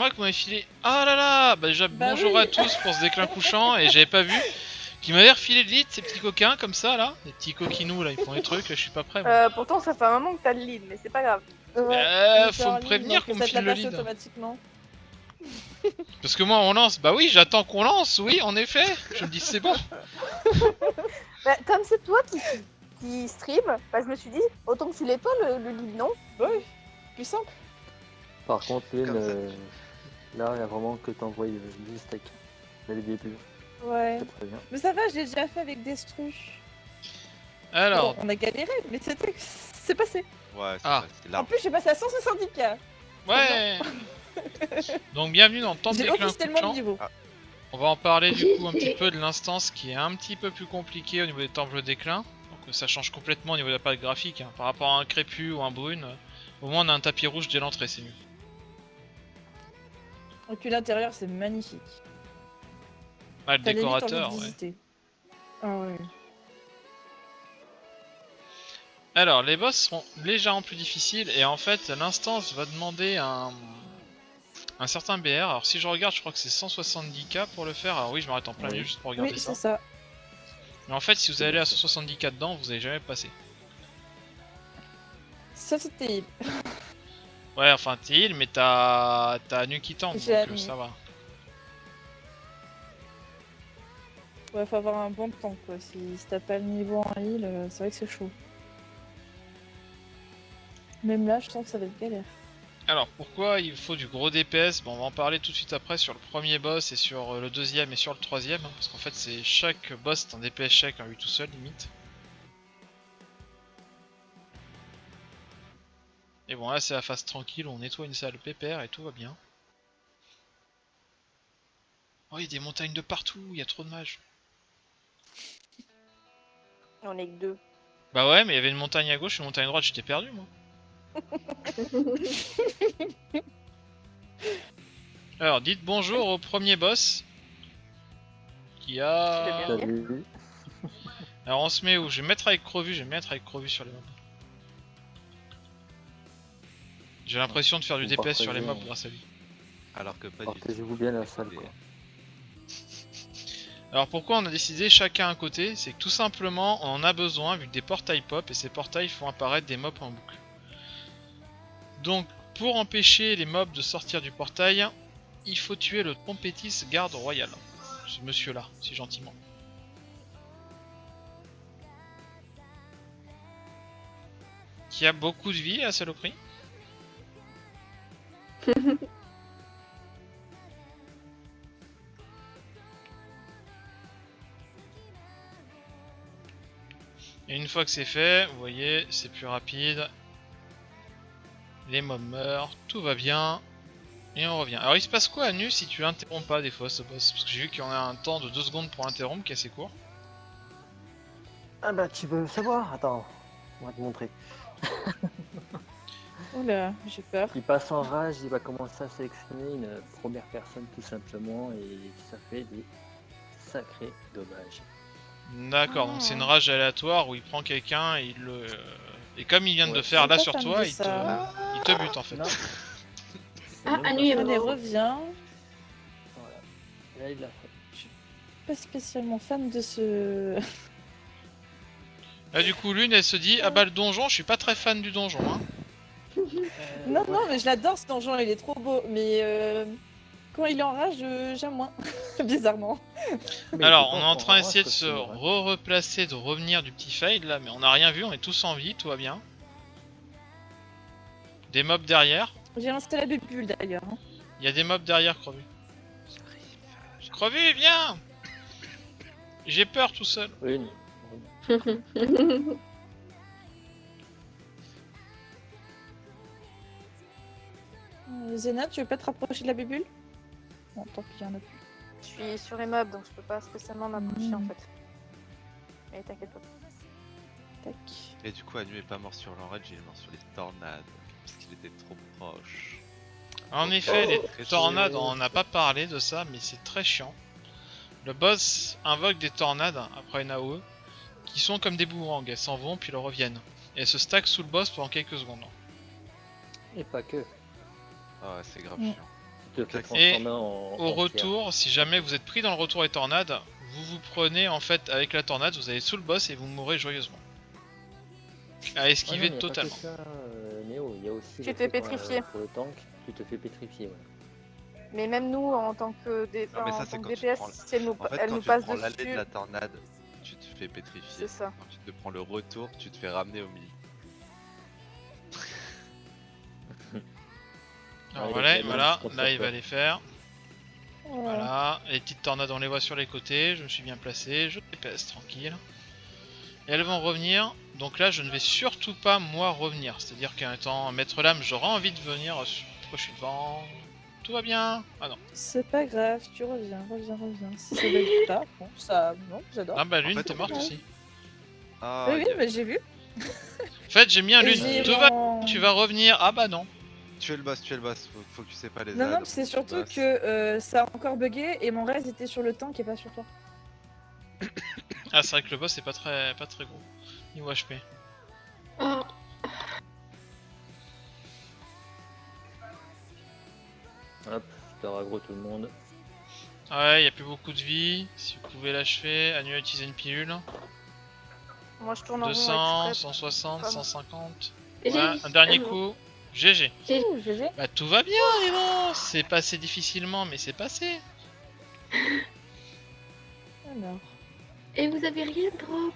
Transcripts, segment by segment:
moi qui m'avait filé. Ah là là. Bah déjà Bah bonjour oui. à tous pour ce déclin couchant et j'avais pas vu. Qui m'avait refilé de lead, ces petits coquins comme ça là. Les petits coquinous là, ils font des trucs, là je suis pas prêt moi. Pourtant, ça fait un moment que t'as le lead, mais c'est pas grave. Ouais, il était Faut en me ligne, prévenir donc qu'on me ça te file l'a le passé lead. automatiquement. Parce que moi on lance, bah oui j'attends qu'on lance, oui en effet. Je me dis c'est bon. Bah, comme c'est toi qui stream, bah, je me suis dit, autant que filer toi le lead, non? Bah oui, plus simple. Par contre, Comme ça. là, il y a vraiment que t'envoies le steak dès le début. Ouais. C'est très bien. Mais ça va, je l'ai déjà fait avec Destru. Alors, Bon, on a galéré, mais c'est passé. Ouais, c'est Ah. c'est En large. plus, j'ai passé à 170k. ouais. Donc bienvenue dans le temps de J'ai déclin officiellement le couchant. niveau. On va en parler du coup un petit peu de l'instance qui est un petit peu plus compliquée au niveau des temples de déclin. Donc ça change complètement au niveau de la palette graphique. Hein. Par rapport à un crépus ou un brune, au moins on a un tapis rouge dès l'entrée, c'est mieux. Et puis l'intérieur, c'est magnifique. Ah, le T'as limite envie de décorateur, ouais. visiter. Ah ouais. Alors, les boss seront légèrement plus difficiles et en fait, l'instance va demander un certain BR. Alors, si je regarde, je crois que c'est 170k pour le faire. Alors, oui, je m'arrête en plein milieu juste pour regarder Oui, ça. c'est ça. Mais en fait, si vous allez à 170k dedans, vous allez jamais passer. Ça, c'était. Ouais, enfin, t'es heal, mais t'as Nuki Tank, J'ai donc admis. ça va. Ouais, faut avoir un bon temps, quoi. Si t'as pas le niveau en heal, c'est vrai que c'est chaud. Même là, je sens que ça va être galère. Alors, pourquoi il faut du gros DPS? Bon, on va en parler tout de suite après sur le premier boss et sur le deuxième et sur le troisième. Hein, parce qu'en fait, c'est chaque boss est un DPS check à lui tout seul, limite. Et bon, là, c'est la phase tranquille, on nettoie une salle pépère et tout va bien. Oh, il y a des montagnes de partout, il y a trop de mages. On est que deux. Bah ouais, mais il y avait une montagne à gauche, une montagne à droite, j'étais perdu, moi. Alors, dites bonjour au premier boss. Qui a... Je vais bien. Salut. Alors, on se met où? Je vais mettre avec Crevu, je vais mettre avec Crevu sur les mobs. J'ai l'impression de faire du Vous DPS sur les partagez, mobs grâce à lui. Alors que pas du tout. Partagez-vous bien la salle, quoi. Alors pourquoi on a décidé chacun un côté? C'est que tout simplement on en a besoin vu que des portails pop et ces portails font apparaître des mobs en boucle. Donc pour empêcher les mobs de sortir du portail, il faut tuer le Trompettis garde royal. Ce monsieur là, si gentiment. Qui a beaucoup de vie la saloperie. Et une fois que c'est fait, vous voyez, c'est plus rapide. Les mobs meurent, tout va bien. Et on revient. Alors il se passe quoi à nu si tu l'interromps pas des fois ce boss? Parce que j'ai vu qu'il y en a un temps de 2 secondes pour interrompre qui est assez court. Ah bah tu veux savoir? Attends, on va te montrer. Oula, j'ai peur. Il passe en rage, il va commencer à sélectionner une première personne tout simplement et ça fait des sacrés dommages. D'accord, donc c'est une rage aléatoire où il prend quelqu'un et il le... Et comme il vient de Ouais. le faire Je là suis sur pas fan toi, de il ça. te bute en fait. Non. Ah, Même Anu est pas- Allez, mort. reviens. Voilà. Là il l'a fait. Pas spécialement fan de ce. Là du coup l'une elle se dit ah bah le donjon, je suis pas très fan du donjon hein. Non, non, mais je l'adore ce donjon, il est trop beau. Mais quand il est en rage, j'aime moins. Bizarrement. Mais Alors il on était est en pas train rage d'essayer de parce se qu'il est- replacer, de revenir du petit fail là, mais on a rien vu, on est tous en vie, tout va bien. Des mobs derrière. J'ai lancé la bulle d'ailleurs. Hein. Il y a des mobs derrière Crevu. Crevu, viens. J'ai peur tout seul. Une. Zena, tu veux pas te rapprocher de la bubule? Bon, tant pis, il y en a plus. Je suis sur les mobs, donc je peux pas spécialement m'approcher en fait. Mais t'inquiète pas. Tac. Et du coup, Anu est pas mort sur l'enrage, il est mort sur les tornades. Parce qu'il était trop proche. En effet, les Très tornades, chiant. on n'a pas parlé de ça, mais c'est très chiant. Le boss invoque des tornades après une AOE qui sont comme des boomerangs, elles s'en vont puis elles reviennent. Et elles se stackent sous le boss pendant quelques secondes. Et pas que. Ah ouais, c'est grave Mm. chiant. te fais Et transformer en. Au retour, si jamais vous êtes pris dans le retour des tornades, vous vous prenez en fait avec la tornade, vous allez sous le boss et vous mourrez joyeusement. À esquiver totalement. Ça, Néo, il y a aussi Tu le te fait fais pétrifier. pour le tank, tu te fais pétrifier. Ouais. Mais même nous, en tant que, Non, mais ça, en c'est tant quand que tu DPS, prends le- si elle nous, En fait, elle quand nous tu passe prends l'allée de dessus, la tornade, tu te fais pétrifier. c'est ça. Quand tu te prends le retour, tu te fais ramener au milieu. Alors Ouais, voilà, les voilà, monstres, là il quoi. va les faire. Ouais. Voilà, les petites tornades on les voit sur les côtés, je me suis bien placé, je DPS tranquille. Et elles vont revenir, donc là je ne vais surtout pas moi revenir, c'est-à-dire qu'en étant maître lame j'aurai envie de venir, pourquoi je suis devant, tout va bien, ah non. C'est pas grave, tu reviens. Si ça bug pas, bon, ça, non, j'adore. Ah bah En l'une fait, t'es on morte peut- aussi. Ah, Oui, oui, y a- mais j'ai vu. En fait j'ai mis un Et lune, j'ai tout va, mon- tu vas revenir, ah bah non. tu es le boss, faut que tu sais pas les Non, non, adds, c'est faut que tu surtout bosses. que ça a encore bugué et mon reste était sur le tank et pas sur toi. Ah c'est vrai que le boss est pas très gros, niveau HP. Hop, super aggro tout le monde. Ouais, y a plus beaucoup de vie, si vous pouvez l'achever, Anu a utilisé une pilule. Moi, je tourne en rond 200, exprès. 160, Comme- 150. J'ai Ouais, un dernier coup, GG. Ouh, GG. Bah tout va bien, mais bon, c'est passé difficilement, mais c'est passé. Alors. Et vous avez rien drop.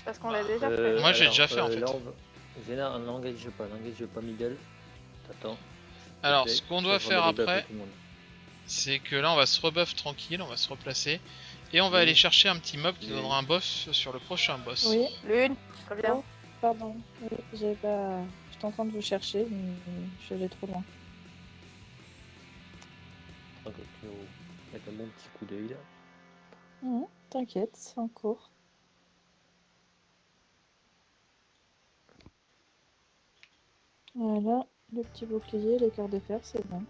Parce qu'on l'a déjà fait. Moi, j'ai déjà fait, en fait. Là, Zéna, n'engage pas middle. T'attends. Alors, Ok, ce qu'on ça doit va faire remettre après, tout le monde. c'est que là, on va se rebuff tranquille, on va se replacer. Et on va Oui. aller chercher un petit mob qui Oui. donnera un buff sur le prochain boss. Oui, L'une, très bien. Oh, pardon. Oui, j'ai pas. J'étais en train de vous chercher, mais je suis allée trop loin. Ok, tu vas mettre un bon petit coup d'œil là. T'inquiète, c'est en cours. Voilà, le petit bouclier, les cœurs de fer, c'est bon.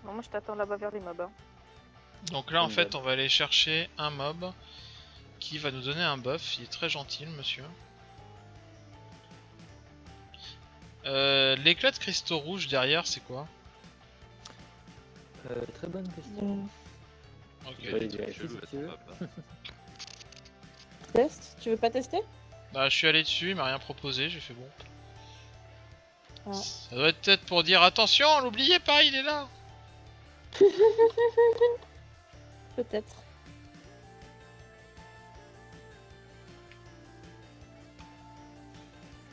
Non, moi, je t'attends là-bas vers les mobs. Hein. Donc là, en Une fait, bonne. on va aller chercher un mob qui va nous donner un buff. Il est très gentil, le monsieur. L'éclat de cristaux rouges derrière, c'est quoi? Très bonne question. Ok. Je vais aller Tu vérifier le si laisses tu veux. pas. Test. Tu veux pas tester? Bah, je suis allé dessus, il m'a rien proposé, j'ai fait bon. Ah. Ça doit être peut-être pour dire attention, l'oubliez pas, il est là. Peut-être.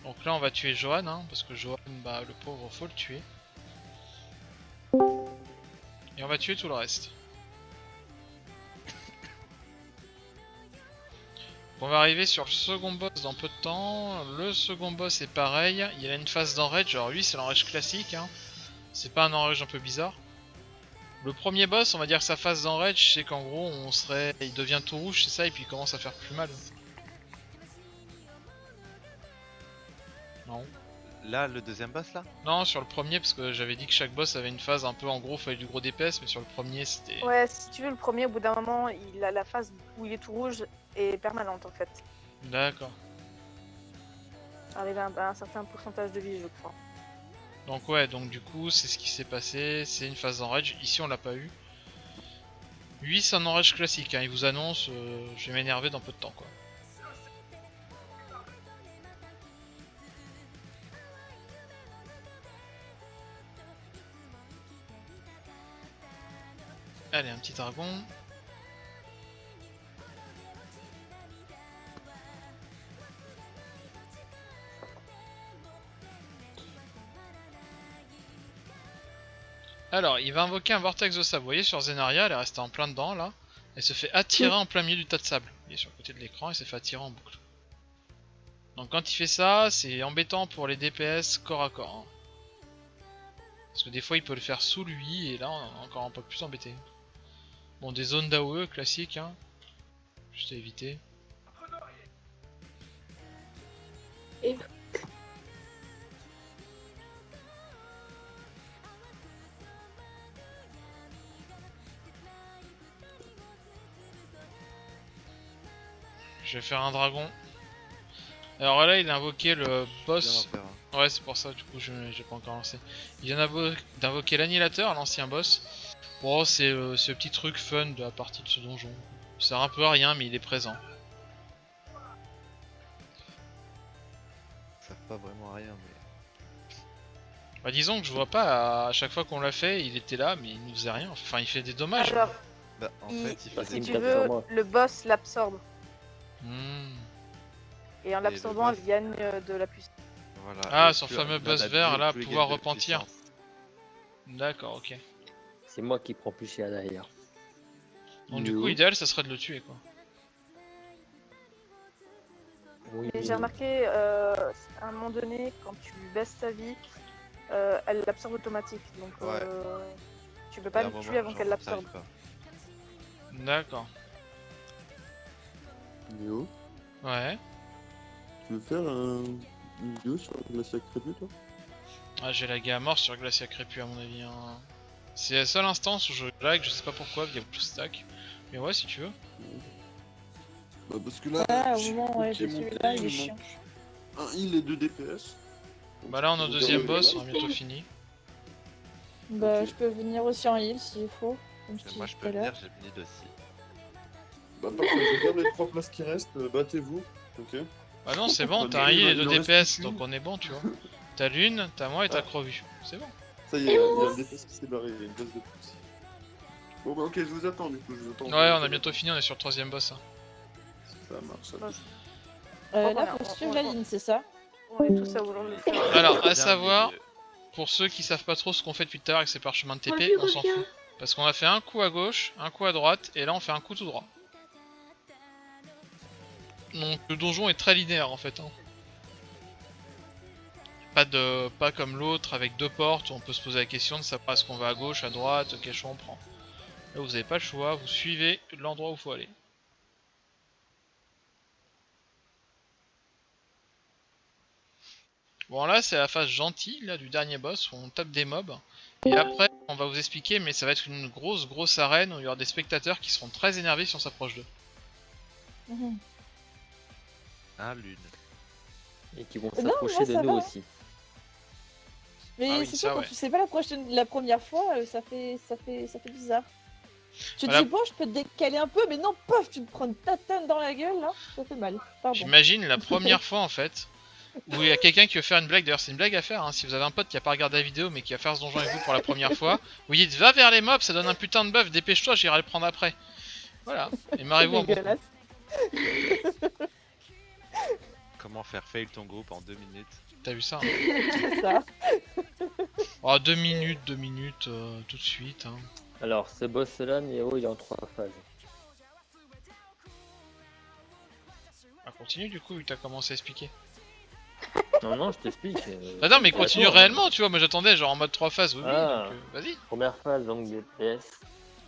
Donc là, on va tuer Johan, hein, parce que Johan, bah, le pauvre, faut le tuer. Et on va tuer tout le reste. On va arriver sur le second boss dans peu de temps. Le second boss est pareil, il a une phase d'enrage, genre lui c'est l'enrage classique, hein. C'est pas un enrage un peu bizarre. Le premier boss, on va dire que sa phase d'enrage, c'est qu'en gros il devient tout rouge, c'est ça, et puis il commence à faire plus mal. Non. Là, le deuxième boss là? Non, sur le premier, parce que j'avais dit que chaque boss avait une phase un peu, en gros, fallait du gros DPS, mais sur le premier, c'était... Ouais, si tu veux, le premier, au bout d'un moment, il a la phase où il est tout rouge et permanente en fait. D'accord. Avec un certain pourcentage de vie, je crois. Donc ouais, donc du coup, c'est ce qui s'est passé, c'est une phase d'enrage. Ici, on l'a pas eu. Lui, c'est un enrage classique, hein. Il vous annonce, je vais m'énerver dans peu de temps, quoi. Allez, un petit dragon. Alors, il va invoquer un vortex de sable. Vous voyez sur Zenaria, elle est restée en plein dedans là. Elle se fait attirer en plein milieu du tas de sable. Il est sur le côté de l'écran et s'est fait attirer en boucle. Donc quand il fait ça, c'est embêtant pour les DPS corps à corps. Hein. Parce que des fois il peut le faire sous lui et là on est encore un peu plus embêté. Bon, des zones d'AOE classiques, hein. Juste à éviter. Et Je vais faire un dragon. Alors là il a invoqué le Viens boss. en faire un. Ouais, c'est pour ça, du coup, j'ai pas encore lancé. Il vient d'invoquer l'annihilateur, l'ancien boss. Bon, c'est ce petit truc fun de la partie de ce donjon. Ça sert un peu à rien, mais il est présent. Ça sert pas vraiment à rien, mais. Bah, disons que je vois pas, à chaque fois qu'on l'a fait, il était là, mais il nous faisait rien. Enfin, il fait des dommages. Alors, Bah, en il- fait, il Parce faisait si qu'il tu me tape sur veux, moi. le boss l'absorbe. Hmm. Et en le l'absorbant, boss- elle gagne de la puissance. Voilà. Ah, et son plus fameux il en boss abuse, vert, là, plus il pouvoir gagne de repentir. puissance. D'accord, ok. C'est moi qui prends plus cher derrière. Donc, du coup, idéal, ça serait de le tuer, quoi. Oui, Mais j'ai remarqué, à un moment donné, quand tu baisses ta vie, elle l'absorbe automatique. Donc, Ouais. tu peux Il y a pas un le moment, tuer avant genre, qu'elle l'absorbe. t'arrives pas. D'accord. Léo, Ouais. tu veux faire une vidéo sur le glacier crépus, toi? Ah, j'ai lagué à mort sur Glacia Crépu, à mon avis. Hein. C'est la seule instance où je lag, je sais pas pourquoi, via BlueStack. Mais ouais, si tu veux. Bah parce que là, Ah, au j'ai moment, ouais, qui est de monté, celui-là, il il est me chiant. manque un heal et 2 DPS. Donc, Bah là, on est au vous deuxième regardez boss, là. on a bientôt fini. Bah, Ok. je peux venir aussi en heal s'il faut. Comme je Et disais moi, je tout peux à l'heure. venir, j'ai venu aussi. Bah parfait, je regarde les 3 places qui restent, battez-vous, ok? Bah non, c'est bon, Bah, t'as un il heal et en 2 reste DPS, plus donc qu'une. on est bon, tu vois. T'as l'une, t'as moi et t'as Ah. Crovu. C'est bon. Ça y est, il y a un DPS qui s'est barré, il y a une base de plus. Bon bah ok, je vous attends du coup, je vous attends. Ouais, on a bientôt fini, on est sur le troisième boss. Hein. Ça marche, ça Bon, marche. Là, faut suivre la ligne, c'est ça? On est tous à vouloir le faire. Alors, à Bien savoir, milieu. pour ceux qui savent pas trop ce qu'on fait depuis tout à l'heure avec ces parchemins de TP, Reviens, on s'en reviens. fout. Parce qu'on a fait un coup à gauche, un coup à droite, et là on fait un coup tout droit. Donc le donjon est très linéaire en fait. Hein. Pas comme l'autre avec deux portes où on peut se poser la question de savoir est-ce qu'on va à gauche, à droite, quel choix on prend. Là vous avez pas le choix, vous suivez l'endroit où il faut aller. Bon là c'est la phase gentille là, du dernier boss où on tape des mobs. Et après on va vous expliquer mais ça va être une grosse arène où il y aura des spectateurs qui seront très énervés si on s'approche d'eux. Mhm. Un lune. Et qui vont Non, s'approcher moi, de ça nous va. aussi. Mais Ah oui, c'est ça, sûr, quand ouais. tu sais pas la première fois, ça fait bizarre. Tu te Voilà. dis, bon, je peux te décaler un peu, mais non, paf, tu te prends une tatane dans la gueule, là, ça fait mal. Pardon. J'imagine la première fois en fait où il y a quelqu'un qui veut faire une blague, d'ailleurs c'est une blague à faire, hein. Si vous avez un pote qui a pas regardé la vidéo mais qui va faire ce donjon avec vous pour la première fois, vous dites va vers les mobs, ça donne un putain de buff, dépêche-toi, j'irai le prendre après. Voilà, et C'est marrez-vous en bon coup. dégueulasse, Comment faire fail ton groupe en 2 minutes? T'as vu ça hein. c'est ça. Oh 2 minutes, tout de suite. Hein. Alors, ce boss-là, Néo, il est en 3 phases. On continue du coup vu que t'as commencé à expliquer. Non, non, je t'explique. Bah non mais continue Attends, réellement tu vois, moi j'attendais genre en mode 3 phases, oui, Ah. donc vas-y. Première phase, donc DPS,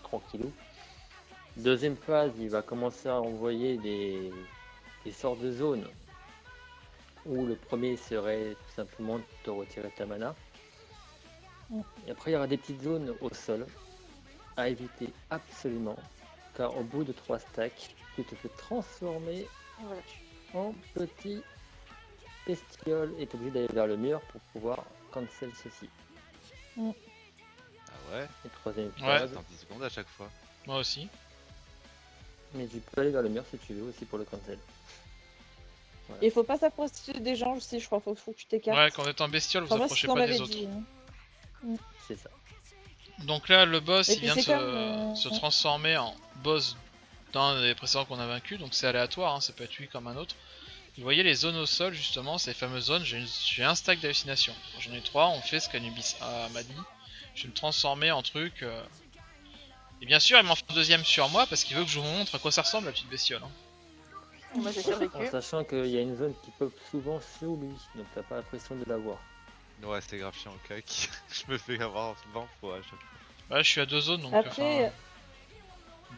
tranquillou. Deuxième phase, il va commencer à envoyer des sortes de zones. Où le premier serait tout simplement de te retirer ta mana. Mm. Et après, il y aura des petites zones au sol à éviter absolument. Car au bout de 3 stacks, tu te fais transformer Voilà. en petit bestiole et t'es obligé d'aller vers le mur pour pouvoir cancel ceci. Ah ouais? Et troisième Ouais. phase, Attends 10 secondes à chaque fois. Moi aussi. mais tu peux aller vers le mur si tu veux aussi pour le cancel. Il faut pas s'approcher des gens aussi, je crois, faut que tu t'écartes. Ouais, quand vous êtes en bestiole, vous Enfin, moi, c'est approchez ce qu'on pas des m'avait autres. dit. Hein. C'est ça. Donc là, le boss, Et il puis vient de c'est comme, se transformer en boss d'un des précédents qu'on a vaincu, donc c'est aléatoire, hein, ça peut être lui comme un autre. Vous voyez les zones au sol, justement, ces fameuses zones, j'ai un stack d'hallucinations. J'en ai 3, on fait ce qu'Anubis m'a dit. Je vais me transformer en truc... Et bien sûr, il m'en fait un deuxième sur moi, parce qu'il veut que je vous montre à quoi ça ressemble la petite bestiole. Hein. Moi j'ai survécu. En sachant qu'il y a une zone qui pop souvent sur lui, donc t'as pas l'impression de la voir. Ouais, c'est grave chiant, ok. Je me fais avoir 20 fois à chaque fois. Là, je suis à 2 zones, donc... Après,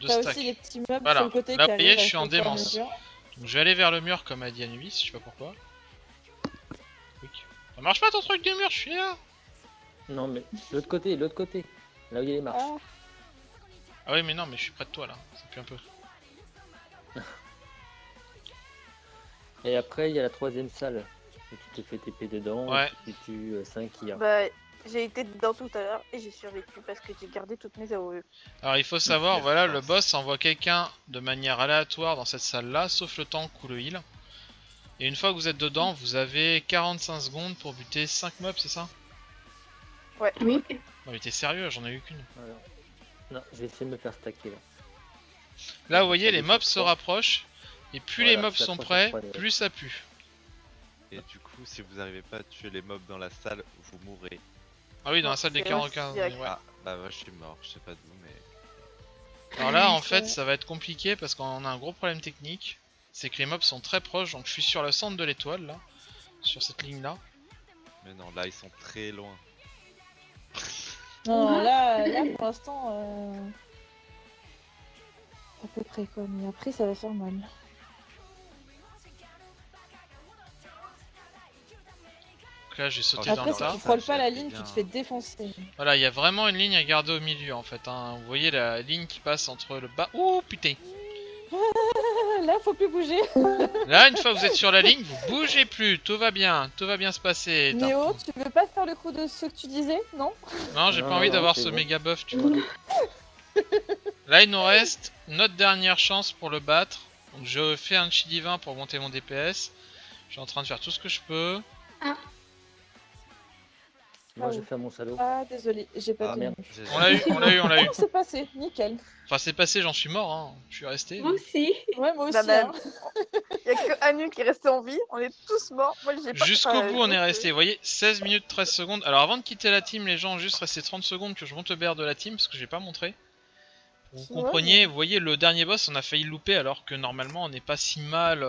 deux t'as stacks. aussi les petits meubles Voilà. sur le côté Là, qui vous voyez, arrivent je à suis en au fur et à démence. mesure. Donc je vais aller vers le mur comme a dit Anubis, je sais pas pourquoi. Oui. Ça marche pas ton truc du mur, je suis là. Non mais l'autre côté, là où il y a les marches. Ah, Ah oui mais non mais je suis près de toi là, ça pue un peu. Et après il y a la troisième salle Et tu te fais TP dedans Ouais. et tu tues 5 IA. Bah, j'ai été dedans tout à l'heure et j'ai survécu parce que j'ai gardé toutes mes AOE. Alors il faut savoir, Quelle voilà, chance. le boss envoie quelqu'un de manière aléatoire dans cette salle-là, sauf le tank ou le heal. Et une fois que vous êtes dedans, vous avez 45 secondes pour buter 5 mobs, c'est ça? Oui. Non mais t'es sérieux, j'en ai eu qu'une. Voilà. Non, je vais essayer de me faire stacker là. Là vous voyez, Ça les fait mobs sur se trois. rapprochent, et plus Voilà, les mobs ça sont approche prêts, sur trois, les plus ça pue. Et du coup, si vous n'arrivez pas à tuer les mobs dans la salle, vous mourrez. Ah oui, dans Non, la salle des c'est 45, aussi ouais. Ah, bah moi je suis mort, je sais pas d'où, mais... Alors là, en c'est fait, vrai. ça va être compliqué parce qu'on a un gros problème technique. C'est que les mobs sont très proches, donc je suis sur le centre de l'étoile, là. Sur cette ligne-là. Mais non, là ils sont très loin. Non, là pour l'instant, à peu près quoi, mais après ça va faire mal. Donc là, j'ai sauté Oh, dans Après, le si tas. tu frôles pas la J'ai ligne, bien. tu te fais défoncer. Voilà, il y a vraiment une ligne à garder au milieu, en fait. Hein. Vous voyez la ligne qui passe entre le bas... Ouh, putain. Là, faut plus bouger. Là, une fois que vous êtes sur la ligne, vous bougez plus. Tout va bien se passer. Néo, tu veux pas faire le coup de ce que tu disais, non? Non, j'ai Non, pas envie non, d'avoir c'est ce bon. méga buff, tu vois. Là, il nous reste notre dernière chance pour le battre. Donc, je fais un chi divin pour monter mon DPS. Je suis en train de faire tout ce que je peux. Moi, Ah je oui. vais faire mon salaud. Ah, désolé, j'ai pas Ah tenu. merde. J'ai- On l'a eu, on l'a eu, on l'a eu. Oh, c'est passé, nickel. Enfin, c'est passé, j'en suis mort, hein. Je suis resté. Moi aussi. Ouais, moi aussi. Bah, bah, hein. y a que Anu qui est resté en vie, on est tous morts. Moi j'ai pas. Jusqu'au enfin, bout, on est donc, resté. Vous voyez, 16 minutes 13 secondes. Alors, avant de quitter la team, les gens, juste rester 30 secondes que je monte le BR de la team parce que je l'ai pas montré. Vous Ouais, compreniez, vous voyez, le dernier boss, on a failli le louper alors que normalement, on n'est pas si mal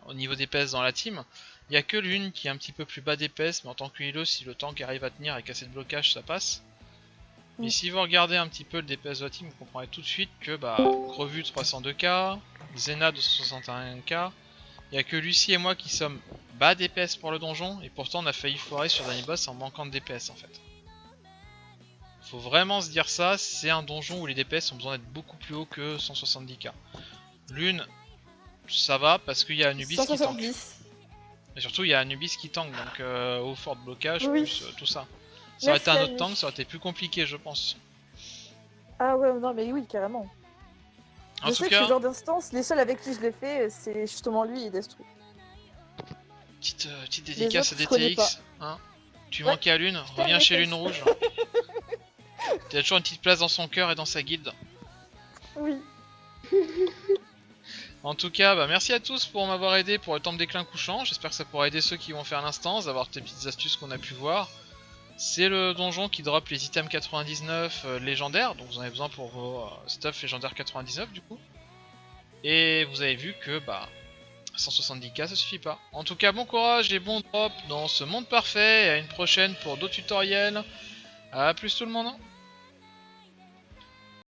au niveau DPS dans la team. Il y a que l'une qui est un petit peu plus bas DPS, mais en tant que healer, si le tank arrive à tenir et casser le blocage, ça passe. Mais Mm. si vous regardez un petit peu le DPS de la team, vous comprendrez tout de suite que bah, Revue 302k, Zena 261k, il y a que Lucie et moi qui sommes bas DPS pour le donjon, et pourtant on a failli foirer sur le dernier boss en manquant de DPS en fait. Faut vraiment se dire ça, c'est un donjon où les DPS ont besoin d'être beaucoup plus hauts que 170k. L'une, ça va parce qu'il y a Anubis qui tank. 170. Et surtout il y a Anubis qui tank, donc au fort de blocage, Oui. plus tout ça. Ça aurait été un Merci, autre tank, Anubis. ça aurait été plus compliqué je pense. Ah ouais, non, mais oui, carrément. En Je tout sais que cas, ce genre d'instance, les seuls avec qui je l'ai fait, c'est justement lui et Destru. petite dédicace à autres, je connais DTX, hein. Tu Ouais, manquais à Lune, t'aimes reviens les chez fesses. Lune Rouge. T'as toujours une petite place dans son cœur et dans sa guilde. Oui. En tout cas, bah merci à tous pour m'avoir aidé pour le temps de déclin couchant. J'espère que ça pourra aider ceux qui vont faire l'instance, d'avoir tes petites astuces qu'on a pu voir. C'est le donjon qui drop les items 99 légendaires, donc vous en avez besoin pour vos stuff légendaires 99 du coup. Et vous avez vu que bah 170k ça suffit pas. En tout cas, bon courage et bon drop dans ce monde parfait, et à une prochaine pour d'autres tutoriels. A plus tout le monde.